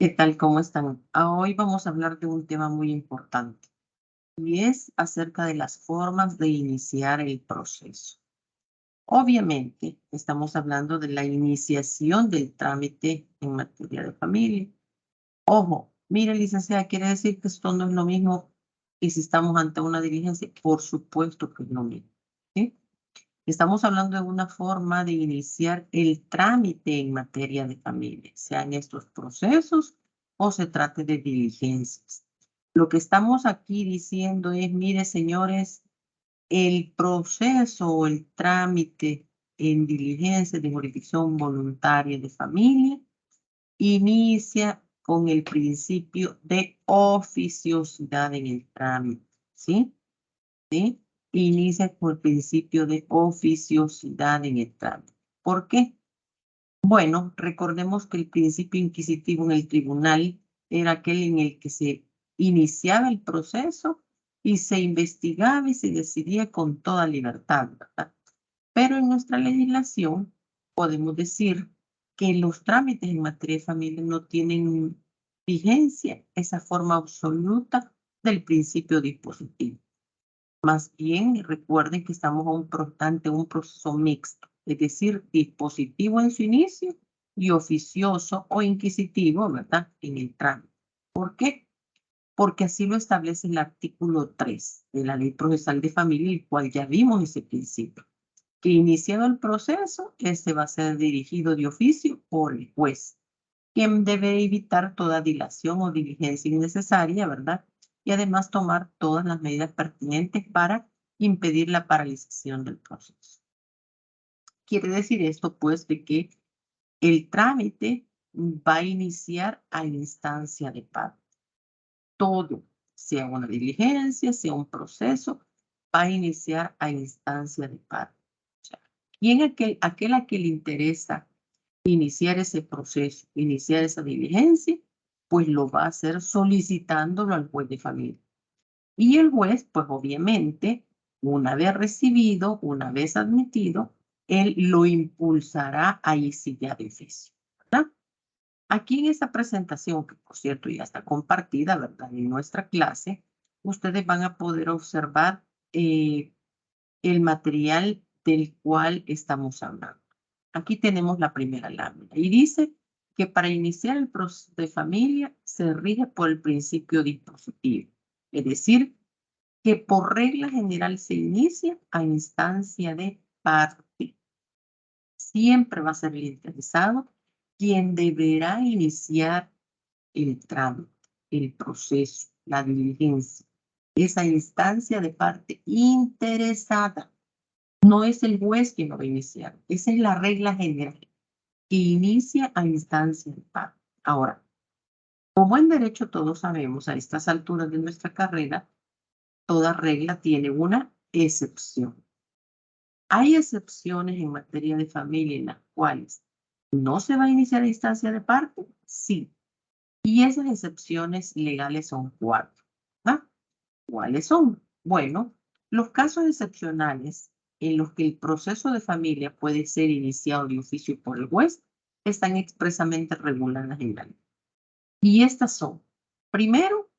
¿Qué tal? ¿Cómo están? Hoy vamos a hablar de un tema muy importante y es acerca de las formas de iniciar el proceso. Obviamente, estamos hablando de la iniciación del trámite en materia de familia. Ojo, mire, licenciada, quiere decir que esto no es lo mismo que si estamos ante una diligencia. Por supuesto que es lo mismo, ¿sí? Estamos hablando de una forma de iniciar el trámite en materia de familia, sean estos procesos o se trate de diligencias. Lo que estamos aquí diciendo es, mire, señores, el proceso o el trámite en diligencia de jurisdicción voluntaria de familia inicia con el principio de oficiosidad en el trámite, ¿sí? ¿Sí? Inicia con el principio de oficiosidad en el trámite. ¿Por qué? Bueno, recordemos que el principio inquisitivo en el tribunal era aquel en el que se iniciaba el proceso y se investigaba y se decidía con toda libertad, ¿verdad? Pero en nuestra legislación podemos decir que los trámites en materia de familia no tienen vigencia, esa forma absoluta del principio dispositivo. Más bien, recuerden que estamos ante un proceso mixto, es decir, dispositivo en su inicio y oficioso o inquisitivo, ¿verdad? En el trámite. ¿Por qué? Porque así lo establece el artículo 3 de la Ley Procesal de Familia, el cual ya vimos ese principio. Que iniciado el proceso, este va a ser dirigido de oficio por el juez, quien debe evitar toda dilación o diligencia innecesaria, ¿verdad? Y además tomar todas las medidas pertinentes para impedir la paralización del proceso. Quiere decir esto, pues, de que el trámite va a iniciar a instancia de parte. Todo, sea una diligencia, sea un proceso, va a iniciar a instancia de parte. O sea, ¿quién aquel a que le interesa iniciar ese proceso, iniciar esa diligencia? Pues lo va a hacer solicitándolo al juez de familia. Y el juez, pues obviamente, una vez recibido, una vez admitido, él lo impulsará ahí sí ya de oficio, ¿verdad? Aquí en esta presentación, que por cierto ya está compartida, ¿verdad? En nuestra clase, ustedes van a poder observar el material del cual estamos hablando. Aquí tenemos la primera lámina y dice que para iniciar el proceso de familia se rige por el principio dispositivo, es decir, que por regla general se inicia a instancia de parte. Siempre va a ser el interesado quien deberá iniciar el trámite, el proceso, la diligencia, esa instancia de parte interesada. No es el juez quien lo va a iniciar. Esa es la regla general, que inicia a instancia de parte. Ahora, como en derecho todos sabemos a estas alturas de nuestra carrera, toda regla tiene una excepción. Hay excepciones en materia de familia en las cuales no se va a iniciar a instancia de parte, sí. Y esas excepciones legales son cuatro. ¿Ah? ¿Cuáles son? Bueno, los casos excepcionales en los que el proceso de familia puede ser iniciado de oficio por el juez están expresamente reguladas en la ley. Y estas son, primero,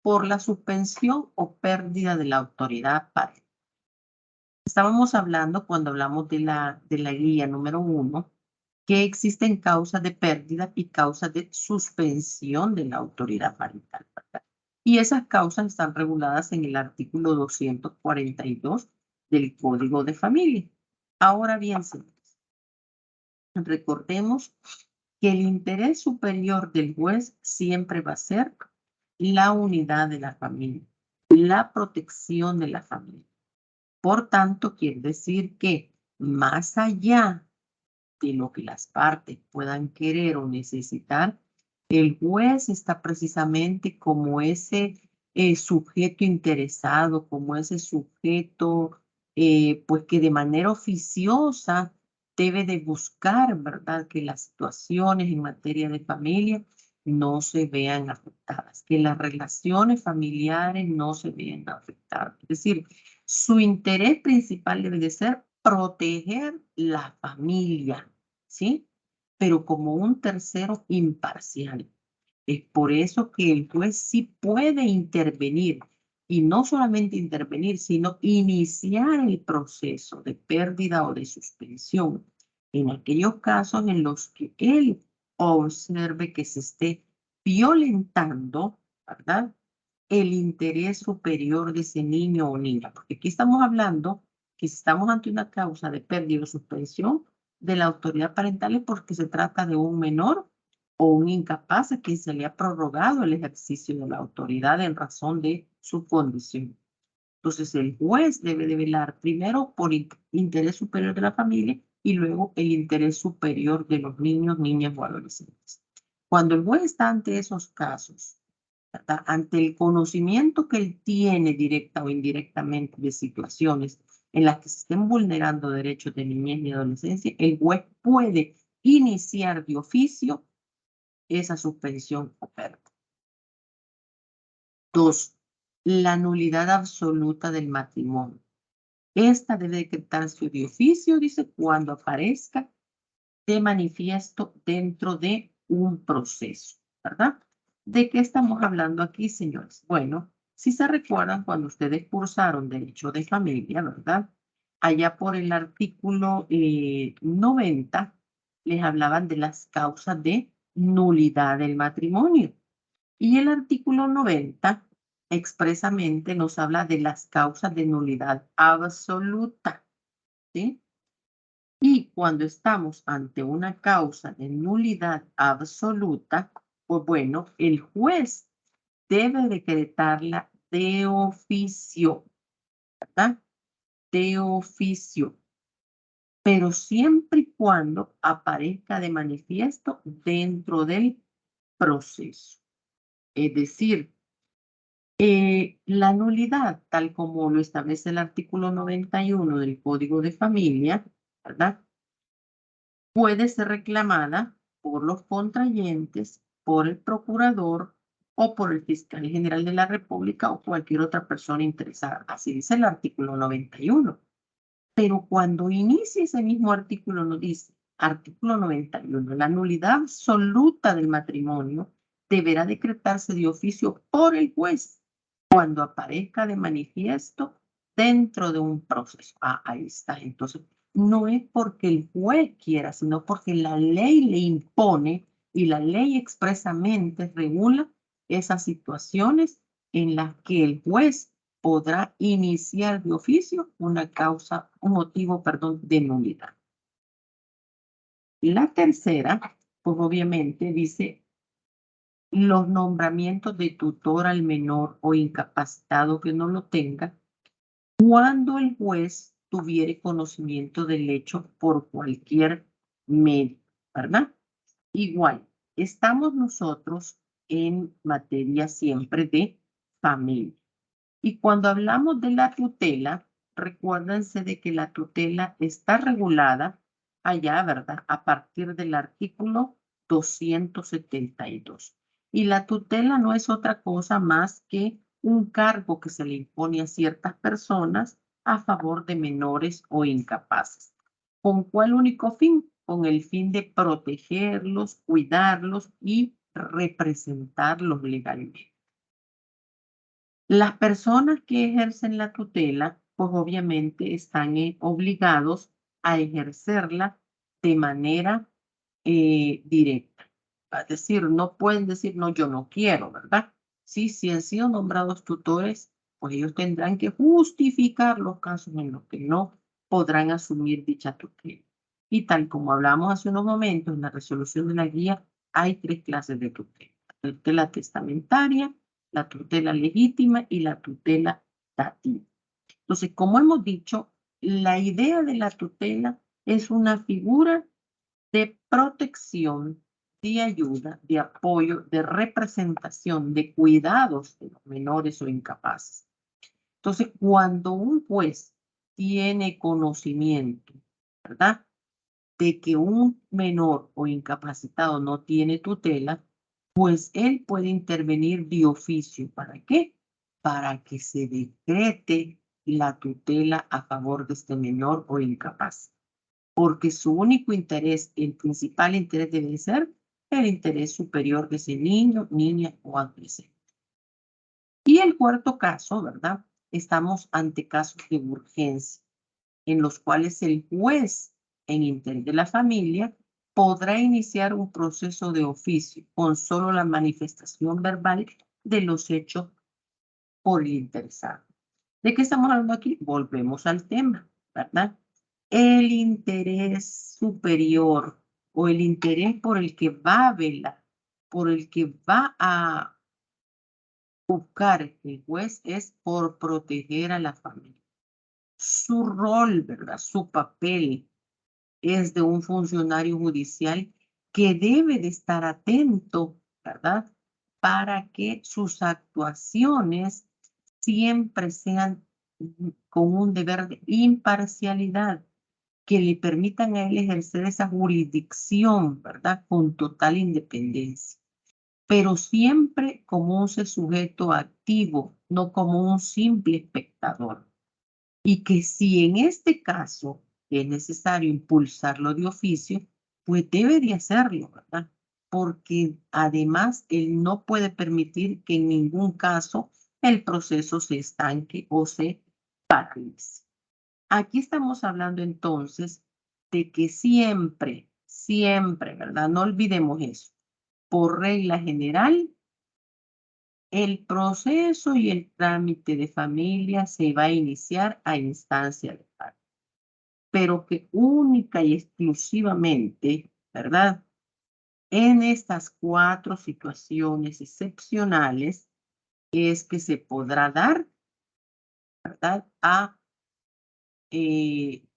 por la suspensión o pérdida de la autoridad parental. Estábamos hablando cuando hablamos de la guía número 1, que existen causas de pérdida y causas de suspensión de la autoridad parental, ¿verdad? Y esas causas están reguladas en el artículo 242 del Código de Familia. Ahora bien, señores, recordemos que el interés superior del juez siempre va a ser la unidad de la familia, la protección de la familia. Por tanto, quiere decir que más allá de lo que las partes puedan querer o necesitar, el juez está precisamente como ese sujeto interesado, como ese sujeto, pues que de manera oficiosa debe de buscar, ¿verdad? Que las situaciones en materia de familia no se vean afectadas, que las relaciones familiares no se vean afectadas. Es decir, su interés principal debe de ser proteger la familia, ¿sí? Pero como un tercero imparcial. Es por eso que el juez sí puede intervenir, y no solamente intervenir, sino iniciar el proceso de pérdida o de suspensión en aquellos casos en los que él observe que se esté violentando, ¿verdad?, el interés superior de ese niño o niña. Porque aquí estamos hablando que si estamos ante una causa de pérdida o suspensión de la autoridad parental es porque se trata de un menor o un incapaz a quien se le ha prorrogado el ejercicio de la autoridad en razón de su condición. Entonces, el juez debe de velar primero por el interés superior de la familia y luego el interés superior de los niños, niñas o adolescentes. Cuando el juez está ante esos casos, ¿verdad?, ante el conocimiento que él tiene directa o indirectamente de situaciones en las que se estén vulnerando derechos de niñez y adolescencia, el juez puede iniciar de oficio esa suspensión o pérdida. 2. La nulidad absoluta del matrimonio. Esta debe decretarse de oficio, dice, cuando aparezca de manifiesto dentro de un proceso, ¿verdad? ¿De qué estamos hablando aquí, señores? Bueno, si se recuerdan cuando ustedes cursaron Derecho de Familia, ¿verdad? Allá por el artículo 90, les hablaban de las causas de nulidad del matrimonio. Y el artículo 90 expresamente nos habla de las causas de nulidad absoluta, ¿sí? Y cuando estamos ante una causa de nulidad absoluta, pues bueno, el juez debe decretarla de oficio, ¿verdad? De oficio, pero siempre y cuando aparezca de manifiesto dentro del proceso. Es decir, la nulidad, tal como lo establece el artículo 91 del Código de Familia, ¿verdad?, puede ser reclamada por los contrayentes, por el procurador o por el fiscal general de la República o cualquier otra persona interesada. Así dice el artículo 91. Pero cuando inicia ese mismo artículo, nos dice, artículo 91, la nulidad absoluta del matrimonio deberá decretarse de oficio por el juez cuando aparezca de manifiesto dentro de un proceso. Ah, ahí está. Entonces, no es porque el juez quiera, sino porque la ley le impone y la ley expresamente regula esas situaciones en las que el juez podrá iniciar de oficio una causa, un motivo, perdón, de nulidad. La tercera, pues obviamente dice los nombramientos de tutor al menor o incapacitado que no lo tenga cuando el juez tuviere conocimiento del hecho por cualquier medio, ¿verdad? Igual, estamos nosotros en materia siempre de familia. Y cuando hablamos de la tutela, recuérdense de que la tutela está regulada allá, ¿verdad?, a partir del artículo 272. Y la tutela no es otra cosa más que un cargo que se le impone a ciertas personas a favor de menores o incapaces. ¿Con cuál único fin? Con el fin de protegerlos, cuidarlos y representarlos legalmente. Las personas que ejercen la tutela, pues obviamente están obligados a ejercerla de manera directa. Es decir, no pueden decir, no, yo no quiero, ¿verdad? Sí, si han sido nombrados tutores, pues ellos tendrán que justificar los casos en los que no podrán asumir dicha tutela. Y tal como hablamos hace unos momentos en la resolución de la guía, hay 3 clases de tutela. La tutela testamentaria, la tutela legítima y la tutela dativa. Entonces, como hemos dicho, la idea de la tutela es una figura de protección, de ayuda, de apoyo, de representación, de cuidados de los menores o incapaces. Entonces, cuando un juez tiene conocimiento, ¿verdad?, de que un menor o incapacitado no tiene tutela, pues él puede intervenir de oficio. ¿Para qué? Para que se decrete la tutela a favor de este menor o incapaz. Porque su único interés, el principal interés debe ser el interés superior de ese niño, niña o adolescente. Y el cuarto caso, ¿verdad? Estamos ante casos de urgencia, en los cuales el juez en interés de la familia podrá iniciar un proceso de oficio con solo la manifestación verbal de los hechos por el interesado. ¿De qué estamos hablando aquí? Volvemos al tema, ¿verdad? El interés superior o el interés por el que va a velar, por el que va a buscar el juez es por proteger a la familia. Su rol, ¿verdad? Su papel es de un funcionario judicial que debe de estar atento, ¿verdad? Para que sus actuaciones siempre sean con un deber de imparcialidad, que le permitan a él ejercer esa jurisdicción, ¿verdad? Con total independencia, pero siempre como un sujeto activo, no como un simple espectador. Y que si en este caso es necesario impulsarlo de oficio, pues debe de hacerlo, ¿verdad? Porque además él no puede permitir que en ningún caso el proceso se estanque o se paralice. Aquí estamos hablando entonces de que siempre, siempre, ¿verdad? No olvidemos eso. Por regla general, el proceso y el trámite de familia se va a iniciar a instancia de parte, pero que única y exclusivamente, ¿verdad? En estas 4 situaciones excepcionales es que se podrá dar, ¿verdad? Eh,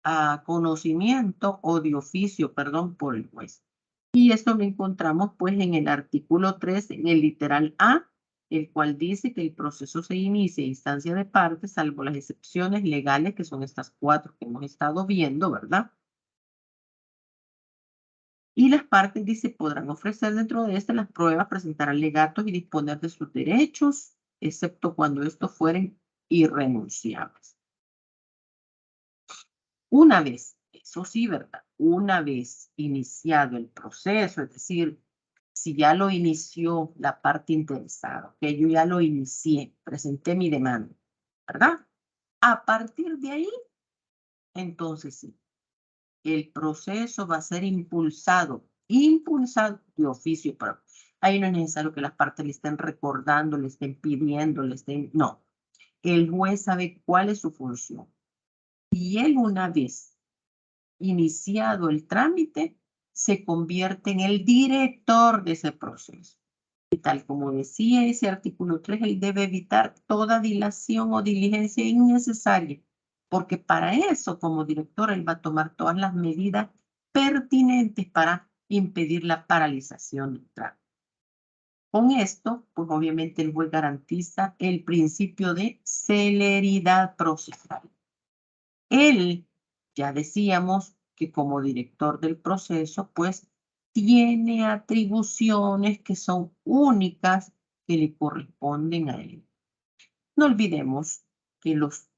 a conocimiento o de oficio, perdón, por el juez. Y esto lo encontramos pues en el artículo 3, en el literal A, el cual dice que el proceso se inicia a instancia de parte, salvo las excepciones legales, que son estas 4 que hemos estado viendo, ¿verdad? Y las partes, dice, podrán ofrecer dentro de las pruebas, presentar alegatos y disponer de sus derechos, excepto cuando estos fueren irrenunciables. Una vez, eso sí, ¿verdad? Una vez iniciado el proceso, es decir, si ya lo inició la parte interesada, que yo ya lo inicié, presenté mi demanda, ¿verdad? A partir de ahí, entonces sí, el proceso va a ser impulsado de oficio, pero ahí no es necesario que las partes le estén recordando, le estén pidiendo, no. El juez sabe cuál es su función. Y él una vez iniciado el trámite, se convierte en el director de ese proceso. Y tal como decía ese artículo 3, él debe evitar toda dilación o diligencia innecesaria, porque para eso, como director, él va a tomar todas las medidas pertinentes para impedir la paralización del trámite. Con esto, pues obviamente el juez garantiza el principio de celeridad procesal. Él, ya decíamos que como director del proceso, pues tiene atribuciones que son únicas que le corresponden a él. No olvidemos que los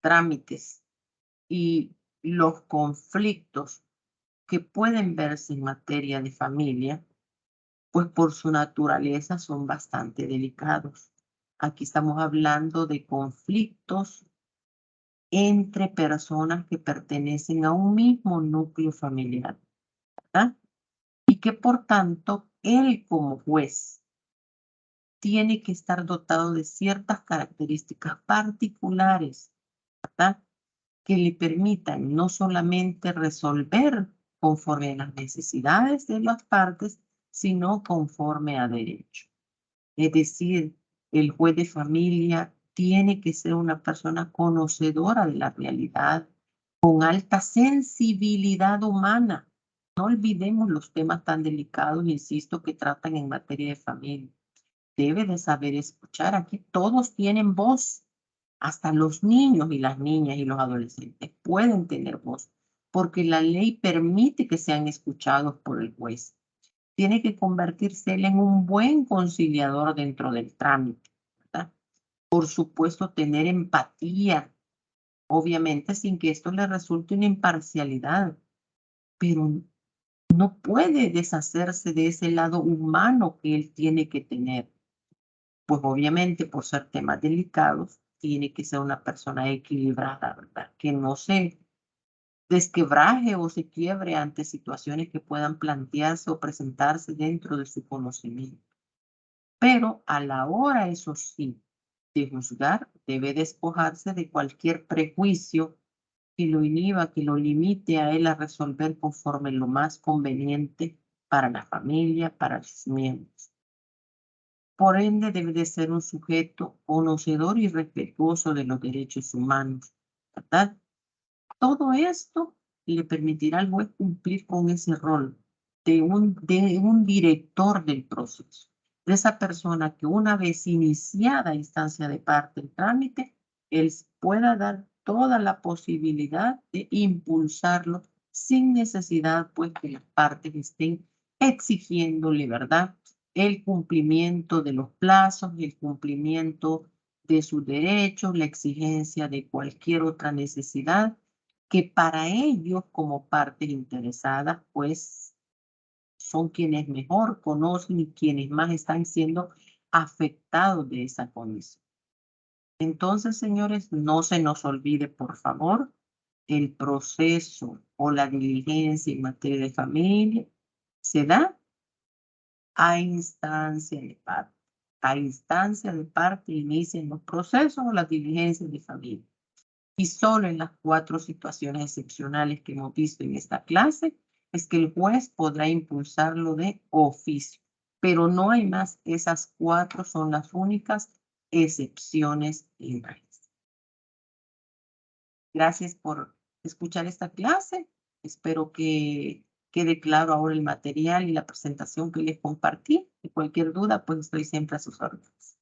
trámites y los conflictos que pueden verse en materia de familia, pues por su naturaleza son bastante delicados. Aquí estamos hablando de conflictos entre personas que pertenecen a un mismo núcleo familiar, ¿verdad? Y que por tanto, él como juez tiene que estar dotado de ciertas características particulares, ¿verdad? Que le permitan no solamente resolver conforme a las necesidades de las partes, sino conforme a derecho. Es decir, el juez de familia tiene que ser una persona conocedora de la realidad, con alta sensibilidad humana. No olvidemos los temas tan delicados, insisto, que tratan en materia de familia. Debe de saber escuchar. Aquí todos tienen voz. Hasta los niños y las niñas y los adolescentes pueden tener voz, porque la ley permite que sean escuchados por el juez. Tiene que convertirse él en un buen conciliador dentro del trámite, ¿verdad? Por supuesto, tener empatía, obviamente sin que esto le resulte una imparcialidad, pero no puede deshacerse de ese lado humano que él tiene que tener. Pues obviamente por ser temas delicados, tiene que ser una persona equilibrada, ¿verdad? Que no se desquebraje o se quiebre ante situaciones que puedan plantearse o presentarse dentro de su conocimiento. Pero a la hora, eso sí, de juzgar, debe despojarse de cualquier prejuicio que lo inhiba, que lo limite a él a resolver conforme lo más conveniente para la familia, para sus miembros. Por ende, debe de ser un sujeto conocedor y respetuoso de los derechos humanos, ¿verdad? Todo esto le permitirá al juez cumplir con ese rol de un director del proceso, de esa persona que una vez iniciada instancia de parte el trámite, él pueda dar toda la posibilidad de impulsarlo sin necesidad, pues, que las partes estén exigiéndole, ¿verdad? El cumplimiento de los plazos, el cumplimiento de sus derechos, la exigencia de cualquier otra necesidad que para ellos como partes interesadas, pues son quienes mejor conocen y quienes más están siendo afectados de esa condición. Entonces, señores, no se nos olvide, por favor, el proceso o la diligencia en materia de familia se da a instancia de parte. A instancia de parte inician los procesos o las diligencias de familia. Y solo en las 4 situaciones excepcionales que hemos visto en esta clase es que el juez podrá impulsarlo de oficio, pero no hay más. Esas 4 son las únicas excepciones legales. Gracias por escuchar esta clase. Espero que quede claro ahora el material y la presentación que les compartí. Y cualquier duda, pues estoy siempre a sus órdenes.